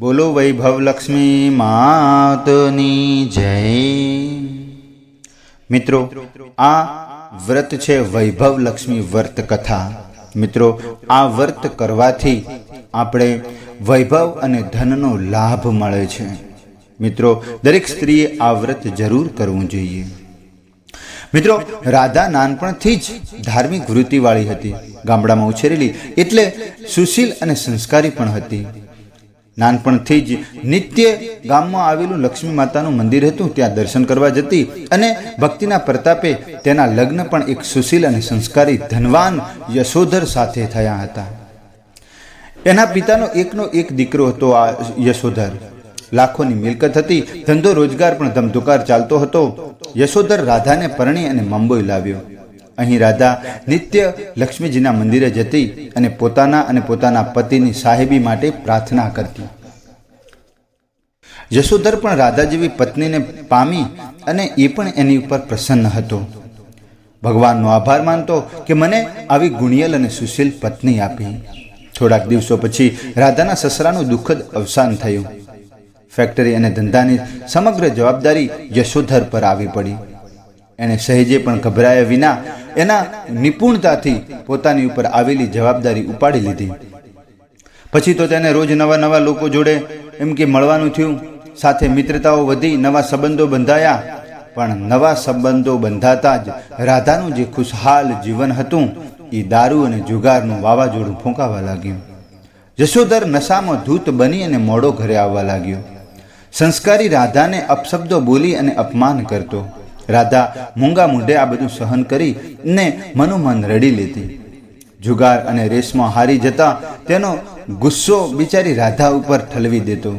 બોલો વૈભવ લક્ષ્મી માતની જય। મિત્રો, આ વ્રત છે વૈભવ લક્ષ્મી વ્રત કથા। મિત્રો, આ વ્રત કરવાથી આપણે વૈભવ અને ધનનો લાભ મળે છે। મિત્રો, દરેક સ્ત્રીએ આ વ્રત જરૂર કરવું જોઈએ। મિત્રો, રાધા નાનપણથી જ ધાર્મિક વૃત્તિવાળી હતી। ગામડામાં ઉછરેલી એટલે સુશીલ અને સંસ્કારી પણ હતી। નાનપણથી જ નિત્ય ગામમાં આવેલું લક્ષ્મી માતાનું મંદિર હતું, ત્યાં દર્શન કરવા જતી અને ભક્તિના પ્રતાપે તેના લગ્ન પણ એક સુશીલ અને સંસ્કારી ધનવાન યશોધર સાથે થયા હતા। એના પિતાનો એકનો એક દીકરો હતો આ યશોધર। લાખોની મિલકત હતી, ધંધો રોજગાર પણ ધમધુકાર ચાલતો હતો। યશોધર રાધાને પરણી અને મુંબઈ લાવ્યો। અહીં રાધા નિત્ય લક્ષ્મીજીના મંદિરે જતી અને પોતાના પતિની સાહેબી માટે પ્રાર્થના કરતી। યશોધર પણ રાધા જેવી પત્નીને પામી અને એ પણ એની ઉપર પ્રસન્ન હતો। ભગવાનનો આભાર માનતો કે મને આવી ગુણિયલ અને સુશીલ પત્ની આપી। થોડાક દિવસો પછી રાધાના સસરાનું દુઃખદ અવસાન થયું। ફેક્ટરી અને ધંધાની સમગ્ર જવાબદારી યશોધર પર આવી પડી। એણે સહેજે પણ ગભરાયા વિના એના નિપુણતાથી પોતાની ઉપર આવેલી જવાબદારી ઉપાડી લીધી। પછી તો તેને રોજ નવા લોકો જોડે એમ કે મળવાનું થયું, સાથે મિત્રતાઓ વધી, નવા સંબંધો બંધાયા। પણ નવા સંબંધો બંધાતા જ રાધાનું જે ખુશહાલ જીવન હતું એ દારૂ અને જુગારનું વાવાઝોડું ફૂંકાવા લાગ્યું। યશોધર નશામાં ધૂત બની અને મોડો ઘરે આવવા લાગ્યો। સંસ્કારી રાધાને અપશબ્દો બોલી અને અપમાન કરતો। રાધા મૂંગા મૂંઢે આ બધું સહન કરી ને મનોમન રડી લેતી। જુગાર અને રેસમાં હારી જતા તેનો ગુસ્સો બિચારી રાધા ઉપર ઠલવી દેતો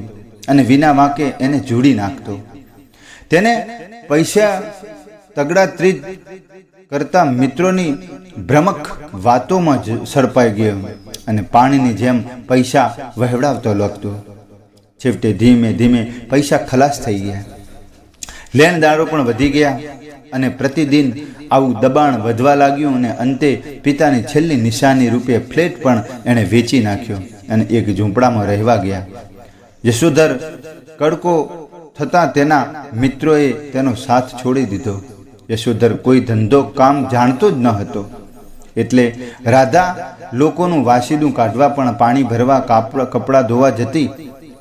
અને વિના વાંકે એને જોડી નાખતો। તેને પૈસા તગડા ત્રીજ કરતા મિત્રોની ભ્રમક વાતોમાં જ સડપાઈ ગયો અને પાણીની જેમ પૈસા વહેવડાવતો લાગતો। છેવટે ધીમે ધીમે પૈસા ખલાસ થઈ ગયા। લેણદારો પણ વધી ગયા અને પ્રતિદિન આવું દબાણ વધવા લાગ્યું અને અંતે પિતાની છેલ્લી નિશાની રૂપે ફ્લેટ પણ એણે વેચી નાખ્યો અને એક ઝૂંપડામાં રહેવા ગયા। યશોધર કડકો થતાં તેના મિત્રોએ તેનો સાથ છોડી દીધો। યશોધર કોઈ ધંધો કામ જાણતો જ ન હતો, એટલે રાધા લોકોનું વાસીદું કાઢવા પણ પાણી ભરવા, કપડાં ધોવા જતી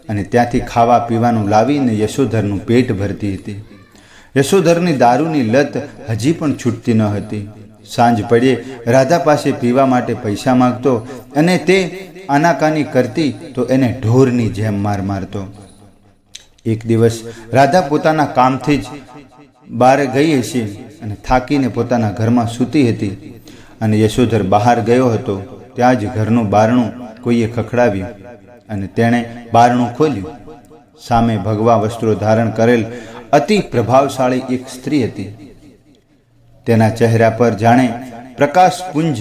અને ત્યાંથી ખાવા પીવાનું લાવીને યશોધરનું પેટ ભરતી હતી। યશોધરની દારૂની લત હજી પણ છૂટતી ન હતી। સાંજ પડે રાધા પાસે પીવા માટે પૈસા માંગતો અને તે આનાકાની કરતી તો એને ઢોરની જેમ માર મારતો। એક દિવસ રાધા પોતાના કામથી જ બહાર ગઈ હશે અને થાકીને પોતાના ઘરમાં સૂતી હતી અને યશોધર બહાર ગયો હતો। ત્યાં જ ઘરનું બારણું કોઈએ ખખડાવ્યું અને તેણે બારણું ખોલ્યું। સામે ભગવા વસ્ત્રો ધારણ કરેલ અતિ પ્રભાવશાળી એક સ્ત્રી હતી। તેના ચહેરા પર જાણે પ્રકાશપુંજ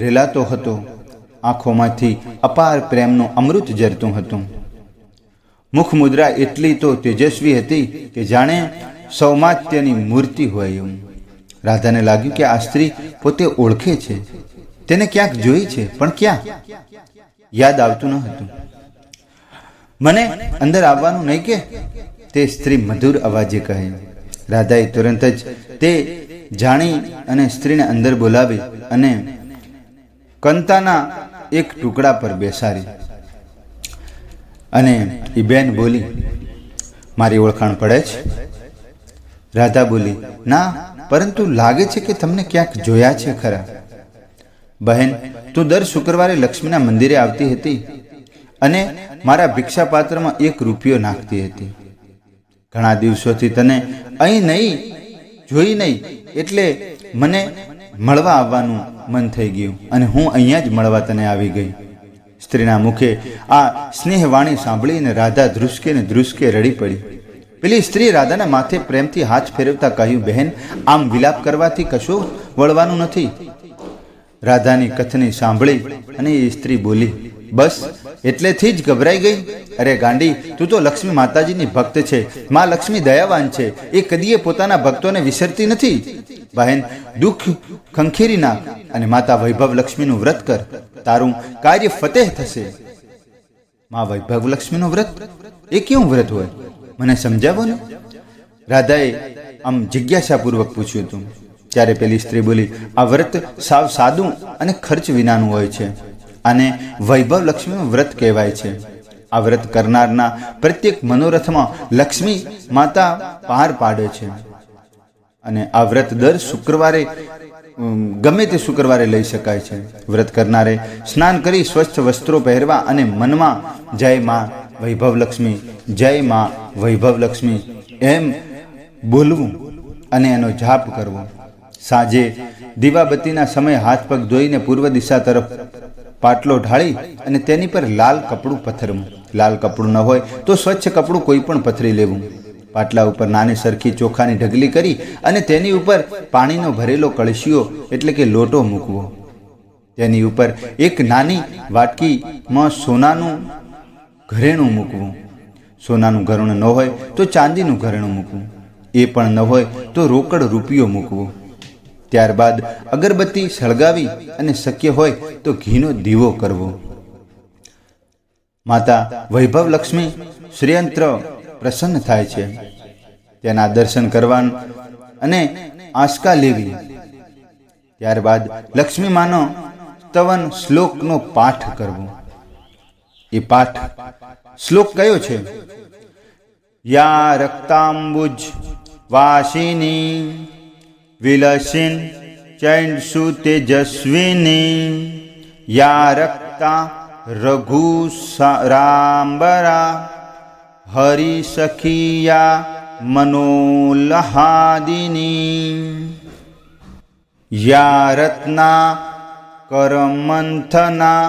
રેલાતો હતો। આંખોમાંથી અપાર પ્રેમનું અમૃત ઝરતું હતું। મુખ મુદ્રા એટલી તો તેજસ્વી હતી કે જાણે સૌમાત્યની મૂર્તિ હોય એવું। રાધાને લાગ્યું કે આ સ્ત્રી પોતે ઓળખે છે, તેને ક્યાંક જોઈ છે, પણ ક્યાં યાદ આવતું ન હતું। મને અંદર આવવાનું નહીં કે? તે સ્ત્રી મધુર અવાજે કહે। રાધાએ તુરંત જ તે જાણી અને સ્ત્રીને અંદર બોલાવી અને કંતાના એક ટુકડા પર બેસાડી અને એ બેન બોલી, મારી ઓળખાણ પડે છે? રાધા બોલી, ના, પરંતુ લાગે છે કે તમને ક્યાંક જોયા છે ખરા। બહેન, તું દર શુક્રવારે લક્ષ્મીના મંદિરે આવતી હતી અને મારા ભિક્ષા પાત્રમાં 1 રૂપિયો નાખતી હતી। ઘણા દિવસોથી તને અહીં નહીં જોઈ નહીં, એટલે મને મળવા આવવાનું મન થઈ ગયું અને હું અહીંયા જ મળવા તને આવી ગઈ। સ્ત્રીના મુખે આ સ્નેહવાણી સાંભળીને રાધા ધ્રુસકે રડી પડી। પેલી સ્ત્રી રાધાના માથે પ્રેમથી હાથ ફેરવતા કહ્યું, બહેન, આમ વિલાપ કરવાથી કશું વળવાનું નથી। રાધાની કથની સાંભળી અને એ સ્ત્રી બોલી, બસ એટલેથી જ ગભરાઈ ગઈ? અરે ગાંડી, તું તો લક્ષ્મી માતાજીની ભક્ત છે। માં લક્ષ્મી દયાવાન છે, એ કદીએ પોતાના ભક્તોને વિસરતી નથી। બહેન, દુઃખ ખંખેરી નાખ અને માતા વૈભવ લક્ષ્મીનું વ્રત કર, તારું કાર્ય ફતેહ થશે। માં વૈભવ લક્ષ્મીનું વ્રત એ કેવું વ્રત હોય, મને સમજાવો ને. રાધાએ આમ જિજ્ઞાસાપૂર્વક પૂછ્યું હતું. ત્યારે પેલી સ્ત્રી બોલી, આ વ્રત સાવ સાદું અને ખર્ચ વિનાનું હોય છે. આને વૈભવ લક્ષ્મીનું વ્રત કહેવાય છે. આ વ્રત કરનારના પ્રત્યેક મનોરથમાં લક્ષ્મી માતા પાર પાડે છે. અને આ વ્રત દર શુક્રવારે ગમે તે શુક્રવારે લઈ શકાય છે. વ્રત કરનારે સ્નાન કરી સ્વચ્છ વસ્ત્રો પહેરવા અને મનમાં જય માં વૈભવ લક્ષ્મી, જય માં વૈભવ લક્ષ્મી એમ બોલવું અને એનો જાપ કરવો. સાંજે દીવાબત્તીના સમયે હાથ પગ ધોઈને પૂર્વ દિશા તરફ પાટલો ઢાળી અને તેની પર લાલ કપડું પથરવું. લાલ કપડું ન હોય તો સ્વચ્છ કપડું કોઈ પણ પથરી લેવું. પાટલા ઉપર નાની સરખી ચોખાની ઢગલી કરી અને તેની ઉપર પાણીનો ભરેલો કળશીઓ એટલે કે લોટો મૂકવો. તેની ઉપર એક નાની વાટકીમાં સોનાનું ઘરેણું મૂકવું. સોનાનું ઘરેણું ન હોય તો ચાંદીનું ઘરેણું મૂકવું. એ પણ ન હોય તો રોકડ રૂપિયો મૂકવો. ત્યારબાદ અગરબત્તી સળગાવી અને શક્ય હોય તો ઘીનો દીવો કરવો. માતા વૈભવ લક્ષ્મી શ્રેયંત્ર પ્રસન્ન થાય છે. તેના દર્શન કરવા અને આંચકા લેવી. ત્યારબાદ લક્ષ્મી માનો સ્તવન શ્લોકનો પાઠ કરવો. એ પાઠ શ્લોક કયો છે? યા રક્તાંબુજ વાસિની વિલસિન ચૈન્સુ તેજસ્વિની યા રક્તા રઘુ રાંબરા હરિ સખિયા મનોલહાદિની યા રત્ના કરમંથના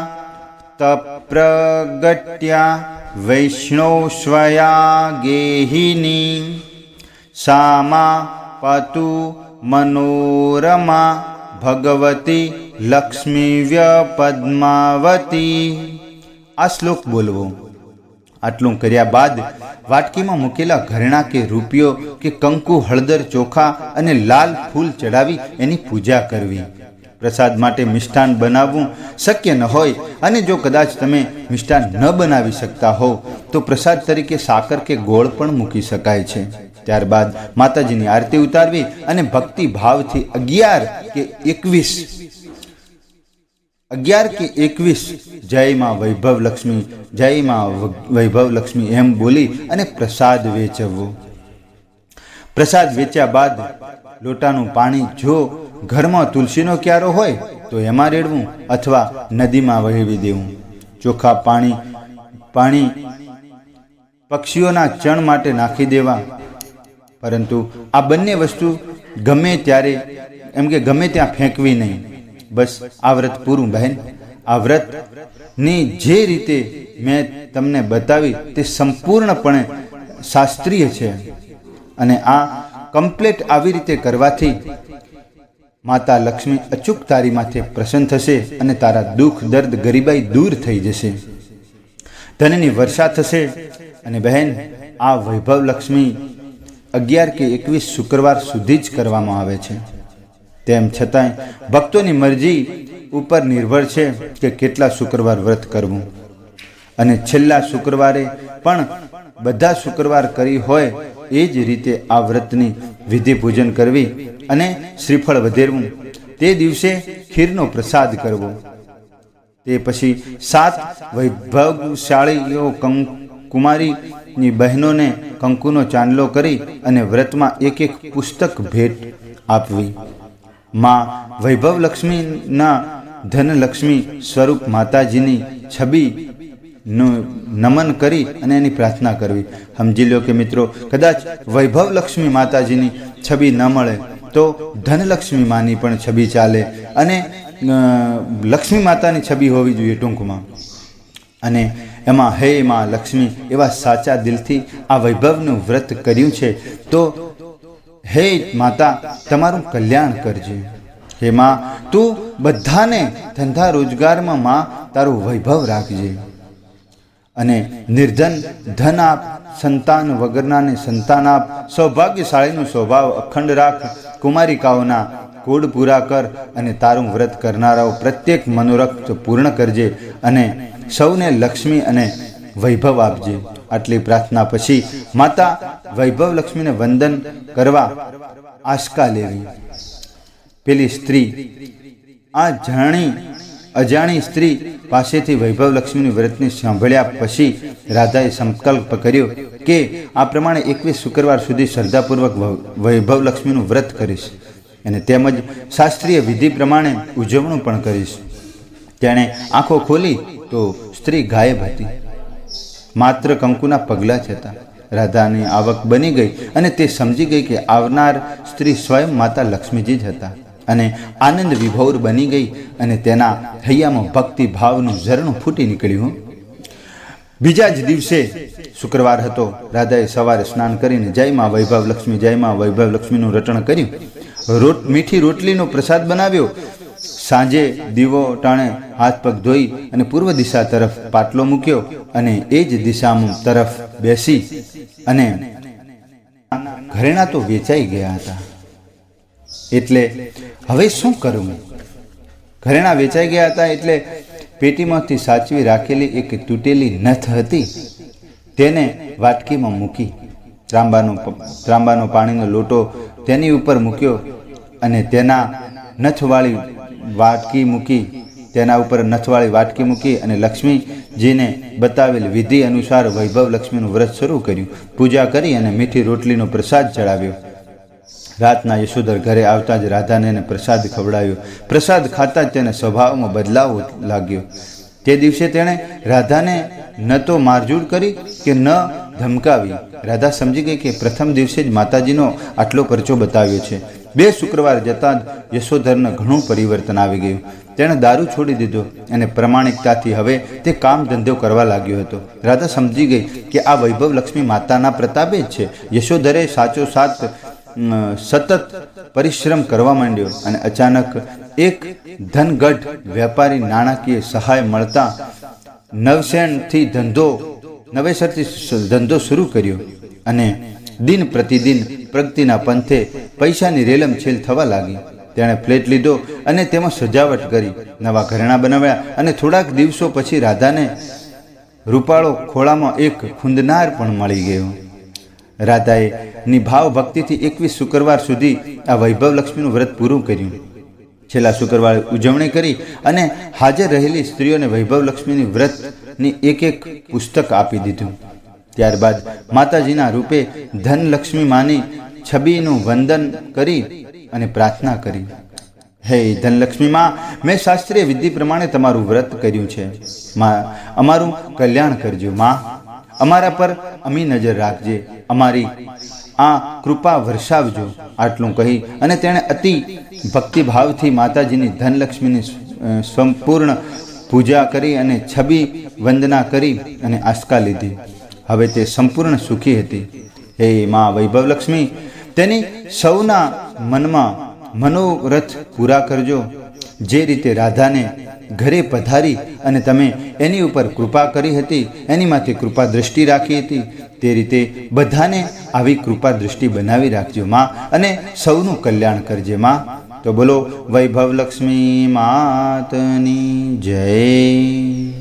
તપ્રગટ્યા વૈષ્ણવસ્વયા ગેહિની સામા પતુ મનોરમા ભગવતી લક્ષ્મીવ્ય પદ્માવતી. આ શ્લોક બોલવો. આટલું કર્યા બાદ વાટકીમાં મૂકેલા ઘરેણા કે રૂપિયો કે કંકુ, હળદર, ચોખા અને લાલ ફૂલ ચડાવી એની પૂજા કરવી. પ્રસાદ માટે મિષ્ટાન બનાવવું શક્ય ન હોય અને જો કદાચ તમે મિષ્ટાન ન બનાવી શકતા હો તો પ્રસાદ તરીકે સાકર કે ગોળ પણ મૂકી શકાય છે. ત્યારબાદ માતાજીની આરતી ઉતારવી અને ભક્તિ ભાવથી 11 કે 21 જય માં વૈભવ લક્ષ્મી, જય માં વૈભવ લક્ષ્મી એમ બોલી અને પ્રસાદ વેચવો. પ્રસાદ વેચ્યા બાદ લોટાનું પાણી જો ઘરમાં તુલસીનો ક્યારો હોય તો એમાં રેડવું અથવા નદીમાં વહેવી દેવું. ચોખ્ખા પાણી પક્ષીઓના ચણ માટે નાખી દેવા. પરંતુ આ બંને વસ્તુ ગમે ત્યારે એમ કે ગમે ત્યાં ફેંકવી નહીં. બસ આ વ્રત પૂરું બહેન. આ વ્રતની જે રીતે મેં તમને બતાવી તે સંપૂર્ણપણે શાસ્ત્રીય છે અને આ કમ્પ્લેટ આવી રીતે કરવાથી માતા લક્ષ્મી અચૂક તારી માથે પ્રસન્ન થશે અને તારા દુઃખ, દર્દ, ગરીબાઈ દૂર થઈ જશે. ધનની વર્ષા થશે. અને બહેન, આ વૈભવ લક્ષ્મી 11 કે 21 શુક્રવાર સુધી જ કરવામાં આવે છે. તેમ છતાંય ભક્તોની મરજી ઉપર નિર્ભર છે કે કેટલા શુક્રવાર વ્રત કરવું. અને છેલ્લા શુક્રવારે પણ બધા શુક્રવાર કરી હોય એ જ રીતે આ વ્રતની વિધિ પૂજન કરવી અને શ્રીફળ વધેરવું. તે દિવસે ખીરનો પ્રસાદ કરવો. તે પછી 7 વૈભવશાળીઓ કુમારીની બહેનોને કંકુનો ચાંદલો કરી અને વ્રતમાં એક પુસ્તક ભેટ આપવી. માં વૈભવ લક્ષ્મીના ધનલક્ષ્મી સ્વરૂપ માતાજીની છબીનું નમન કરી અને એની પ્રાર્થના કરવી. સમજી લો કે મિત્રો, કદાચ વૈભવ લક્ષ્મી માતાજીની છબી ન મળે તો ધનલક્ષ્મી માની પણ છબી ચાલે અને લક્ષ્મી માતાની છબી હોવી જોઈએ ટૂંકમાં. અને એમાં હે માં લક્ષ્મી એવા સાચા દિલથી આ વૈભવનું વ્રત કર્યું છે તો હે માતા તમારું કલ્યાણ કરજે. હે માં તું બધાને ધંધા રોજગારમાં માં તારું વૈભવ રાખજે અને નિર્ધન ધન આપ, સંતાન વગરનાને સંતાન આપ, સૌભાગ્યશાળીનો સ્વભાવ અખંડ રાખ, કુમારિકાઓના કોડ પૂરા કર અને તારું વ્રત કરનારાઓ પ્રત્યેક મનોરથ પૂર્ણ કરજે અને સૌને લક્ષ્મી અને વૈભવ આપજે. આટલી પ્રાર્થના પછી માતા વૈભવ લક્ષ્મીને વંદન કરવા આસકા લેવી. પેલી સ્ત્રી આ અજાણી સ્ત્રી પાસેથી વૈભવ લક્ષ્મીની વ્રતની સાંભળ્યા પછી રાધાએ સંકલ્પ કર્યો કે આ પ્રમાણે 21 શુક્રવાર સુધી શ્રદ્ધાપૂર્વક વૈભવ લક્ષ્મીનું વ્રત કરીશ અને તેમજ શાસ્ત્રીય વિધિ પ્રમાણે ઉજવણું પણ કરીશ. તેણે આંખો ખોલી તો સ્ત્રી ગાયબ હતી. માત્ર કંકુના પગલાં જ હતા. રાધાની આવક બની ગઈ અને તે સમજી ગઈ કે આવનાર સ્ત્રી સ્વયં માતા લક્ષ્મીજી જ હતા અને આનંદ વિભોર બની ગઈ અને તેના હૈયામાં ભક્તિ ભાવનું ઝરણું ફૂટી નીકળ્યું. બીજા જ દિવસે શુક્રવાર હતો. રાધાએ સવારે સ્નાન કરીને જય માં વૈભવ લક્ષ્મી, જય માં વૈભવ લક્ષ્મીનું રટણ કર્યું. મીઠી રોટલીનો પ્રસાદ બનાવ્યો. સાંજે દીવો ટાણે હાથ પગ ધોઈ અને પૂર્વ દિશા તરફ પાટલો મૂક્યો અને એ જ દિશામાં તરફ બેસી અને ઘરેણાં તો વેચાઈ ગયા હતા. એટલે હવે શું કરું? ઘરેણાં વેચાઈ ગયા હતા એટલે પેટીમાંથી સાચવી રાખેલી એક તૂટેલી નથ હતી તેને વાટકીમાં મૂકી. ત્રાંબાનો પાણીનો લોટો તેની ઉપર મૂક્યો અને તેના નથવાળી વાટકી મૂકી અને લક્ષ્મીજીને બતાવેલ વિધિ અનુસાર વૈભવ લક્ષ્મીનું વ્રત શરૂ કર્યું. પૂજા કરી અને મીઠી રોટલીનો પ્રસાદ ચડાવ્યો. રાતના યશોધર ઘરે આવતા જ રાધાને એને પ્રસાદ ખવડાવ્યો. પ્રસાદ ખાતા જ તેને સ્વભાવમાં બદલાવ લાગ્યો. તે દિવસે તેણે રાધાને ન તો મારઝૂડ કરી કે ન ધમકાવી. રાધા સમજી ગઈ કે પ્રથમ દિવસે જ માતાજીનો આટલો પરચો બતાવ્યો છે. 2 શુક્રવાર જતાં જ યશોધરને ઘણું પરિવર્તન આવી ગયું. તેણે દારૂ છોડી દીધો અને પ્રમાણિકતાથી હવે તે કામ ધંધો કરવા લાગ્યો હતો. રાધા સમજી ગઈ કે આ વૈભવ લક્ષ્મી માતાના પ્રતાપે જ છે. યશોધરે સતત પરિશ્રમ કરવા માંડ્યો અને અચાનક એક ધનગઢ વેપારી નાણાકીય સહાય મળતા નવેસરથી ધંધો શરૂ કર્યો અને દિન પ્રતિદિન પ્રગતિના પંથે પૈસાની રેલમછેલ થવા લાગી. તેણે ફ્લેટ લીધો અને તેમાં સજાવટ કરી, નવા ઘરેણાં બનાવ્યા અને થોડાક દિવસો પછી રાધાને રૂપાળો ખોળામાં એક ખૂંદનાર પણ મળી ગયો. રાધાએ નિભાવ ભક્તિથી 21 શુક્રવાર સુધી આ વૈભવ લક્ષ્મીનું વ્રત પૂરું કર્યું. છેલ્લા શુક્રવારે ઉજવણી કરી અને હાજર રહેલી સ્ત્રીઓને વૈભવ લક્ષ્મીની વ્રતની એક પુસ્તક આપી દીધું. ત્યારબાદ માતાજીના રૂપે ધનલક્ષ્મી માની છબીનું વંદન કરી અને પ્રાર્થના કરી. હે ધનલક્ષ્મી માં, મેં શાસ્ત્રીય વિધિ પ્રમાણે તમારું વ્રત કર્યું છે. માં, અમારું કલ્યાણ કરજો. માં, અમારા પર અમી નજર રાખજે. અમારી આ કૃપા વર્ષાવજો. આટલું કહી અને તેણે અતિ ભક્તિભાવથી માતાજીની ધનલક્ષ્મીની સંપૂર્ણ પૂજા કરી અને છબી વંદના કરી અને આસ્કા લીધી. હવે તે સંપૂર્ણ સુખી હતી. હે માં વૈભવ લક્ષ્મી, તેની સૌના મનમાં મનોરથ પૂરા કરજો. જે રીતે રાધાને ઘરે પધારી અને તમે એની ઉપર કૃપા કરી હતી, એની માથે કૃપા દૃષ્ટિ રાખી હતી, તે રીતે બધાને આવી કૃપા દૃષ્ટિ બનાવી રાખજો માં, અને સૌનું કલ્યાણ કરજે માં. તો બોલો વૈભવ લક્ષ્મી માતની જય.